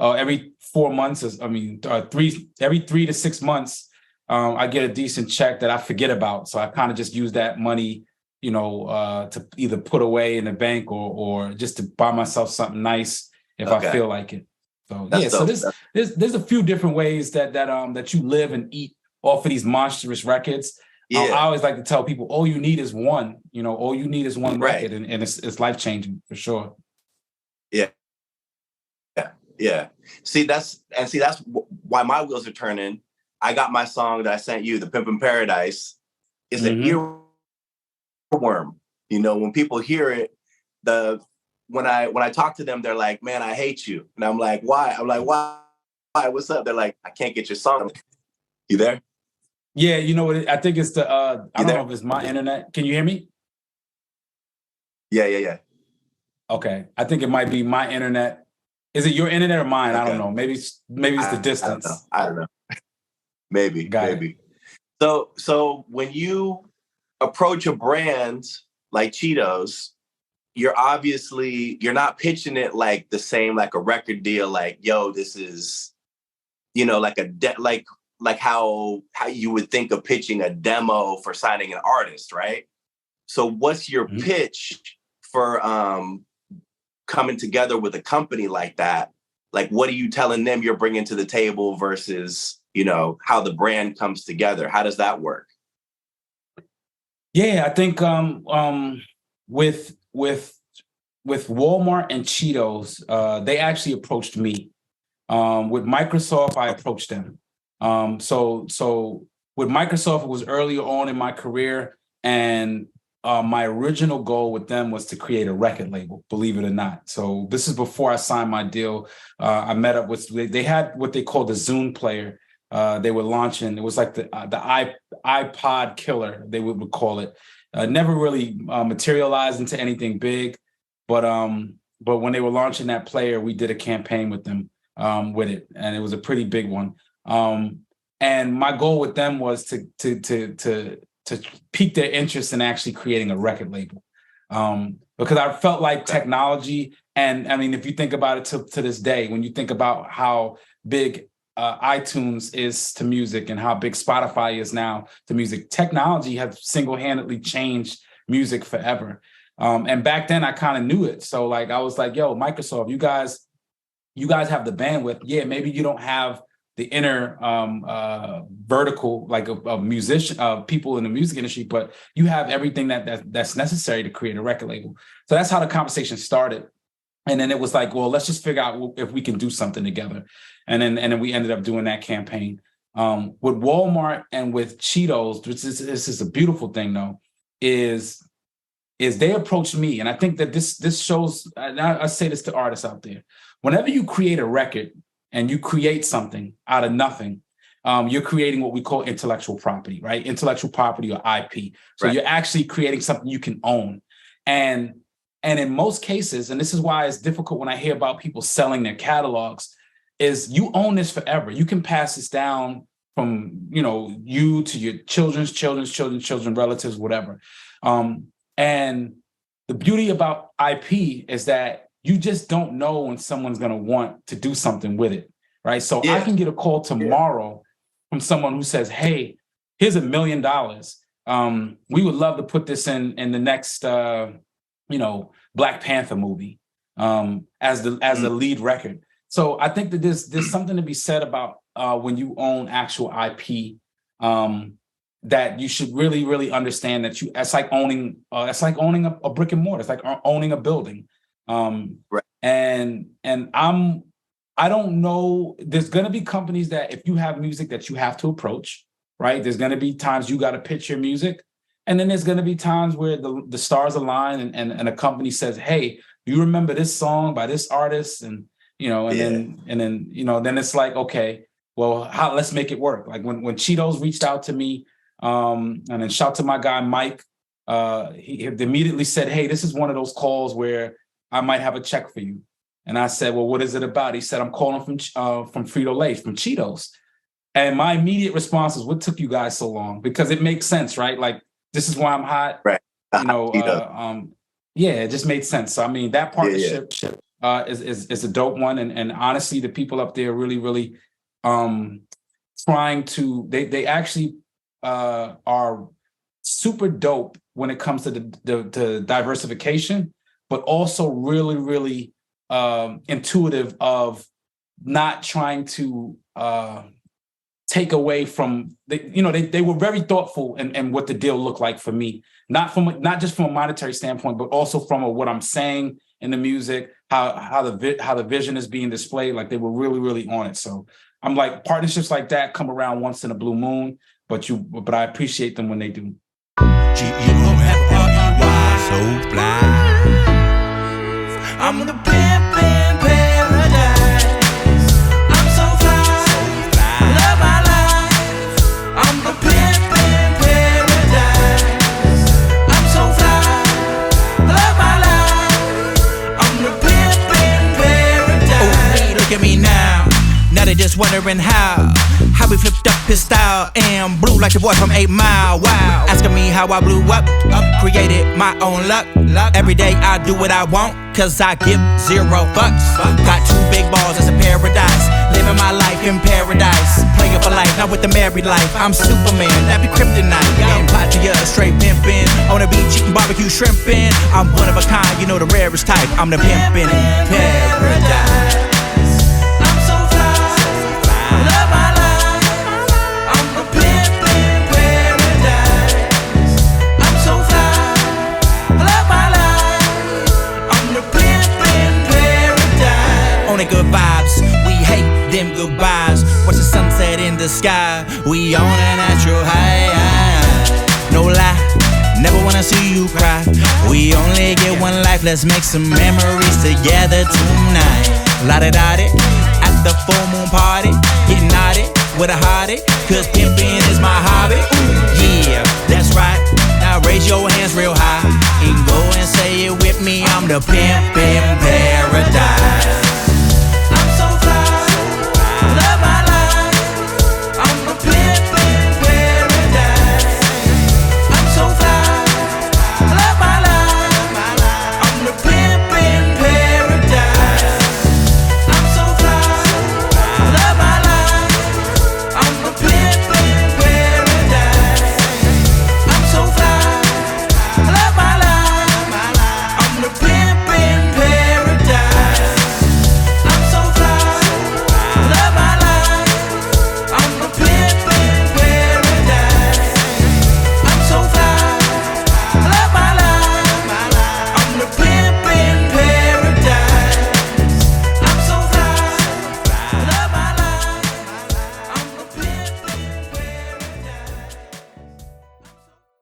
every 4 months, every 3 to 6 months, I get a decent check that I forget about. So I kind of just use that money, to either put away in the bank or just to buy myself something nice if I feel like it. So That's so dope. there's a few different ways that you live and eat off of these monstrous records. Yeah. I always like to tell people, all you need is one. All you need is one Right. record, and it's life changing for sure. Yeah. Yeah. See, that's why my wheels are turning. I got my song that I sent you, the Pimp in Paradise, is an earworm. When people hear it, when I talk to them, they're like, "Man, I hate you," and I'm like, "Why?" I'm like, "Why? What's up?" They're like, "I can't get your song." You there? Yeah, you know what? I think it's the. I don't know if it's my internet. Can you hear me? Yeah. Okay, I think it might be my internet. Is it your internet or mine? Okay. I don't know. Maybe it's the distance. I don't know. Maybe. So when you approach a brand like Cheetos, you're not pitching it like the same, like a record deal, like, yo, this is, like how you would think of pitching a demo for signing an artist, right? So what's your pitch for coming together with a company like that? Like, what are you telling them you're bringing to the table versus, how the brand comes together? How does that work? Yeah, I think with Walmart and Cheetos, they actually approached me. With Microsoft, I approached them. So with Microsoft, it was earlier on in my career, and my original goal with them was to create a record label, believe it or not. So this is before I signed my deal. I met up with, they had what they called the Zune player. They were launching, it was like the iPod killer, they would call it. Never really materialized into anything big, but when they were launching that player, we did a campaign with them with it, and it was a pretty big one. And my goal with them was to pique their interest in actually creating a record label, because I felt like technology, and I mean, if you think about it to this day, when you think about how big iTunes is to music and how big Spotify is now to music, technology has single-handedly changed music forever. And back then I kind of knew it. So like, I was like, yo, Microsoft, you guys have the bandwidth. Yeah, maybe you don't have the inner vertical, like of musician, people in the music industry, but you have everything that's necessary to create a record label. So that's how the conversation started. And then it was like, well, let's just figure out if we can do something together. And then we ended up doing that campaign. With Walmart and with Cheetos, which this is a beautiful thing though, is they approached me. And I think that this shows, and I say this to artists out there, whenever you create a record and you create something out of nothing, you're creating what we call intellectual property, right? Intellectual property or IP. So You're actually creating something you can own. And in most cases, and this is why it's difficult when I hear about people selling their catalogs, is you own this forever. You can pass this down from, you to your children's children, relatives, whatever. And the beauty about IP is that you just don't know when someone's going to want to do something with it, right? So I can get a call tomorrow from someone who says, hey, here's $1 million. We would love to put this in the next, Black Panther movie as the lead record. So I think that there's something to be said about when you own actual IP, that you should really, really understand that it's like owning a brick and mortar. It's like owning a building. And I don't know, there's going to be companies that if you have music that you have to approach, right? There's going to be times you got to pitch your music. And then there's going to be times where the stars align and a company says, hey, you remember this song by this artist? And, then it's like, okay, well, let's make it work. Like when Cheetos reached out to me, and then shout to my guy, Mike, he immediately said, hey, this is one of those calls where I might have a check for you. And I said, well, what is it about? He said, I'm calling from Frito-Lay, from Cheetos. And my immediate response is, what took you guys so long? Because it makes sense, right? Like, this is why I'm hot. Right. It just made sense. So, I mean, that partnership is a dope one, and honestly, the people up there really trying to they actually are super dope when it comes to the diversification, but also really intuitive of not trying to take away from they were very thoughtful and what the deal looked like for me, not just from a monetary standpoint, but also from what I'm saying in the music, how the vision is being displayed. Like, they were really on it. So I'm like, partnerships like that come around once in a blue moon, but I appreciate them when they do. So fly. I'm the pimp in paradise. I'm so fly. Love my life. I'm the pimp in paradise. I'm so fly. Love my life. I'm the pimp in paradise. Oh, hey, look at me now. Now they just wondering how we flipped up his style and blew like the boy from 8 Mile. Wow, asking me how I blew up, created my own luck. Every day I do what I want, cause I give 0 fucks. Got 2 big balls, it's a paradise. Living my life in paradise. Playing for life, not with the married life. I'm Superman, that be kryptonite. Getting platinum, straight pimpin'. On the beach, eating barbecue shrimpin'. I'm one of a kind, you know the rarest type. I'm the pimpin' in paradise. Love my life. I'm the pimp in paradise. I'm so fly. Love my life. I'm the pimp in paradise. Only good vibes. We hate them goodbyes. Watch the sunset in the sky. We on a natural high. No lie. Never wanna see you cry. We only get one life. Let's make some memories together tonight. La-da-da-da. At the full moon party, getting naughty with a hottie, cause pimpin' is my hobby. Ooh, yeah, that's right. Now raise your hands real high and go and say it with me. I'm the pimp in paradise.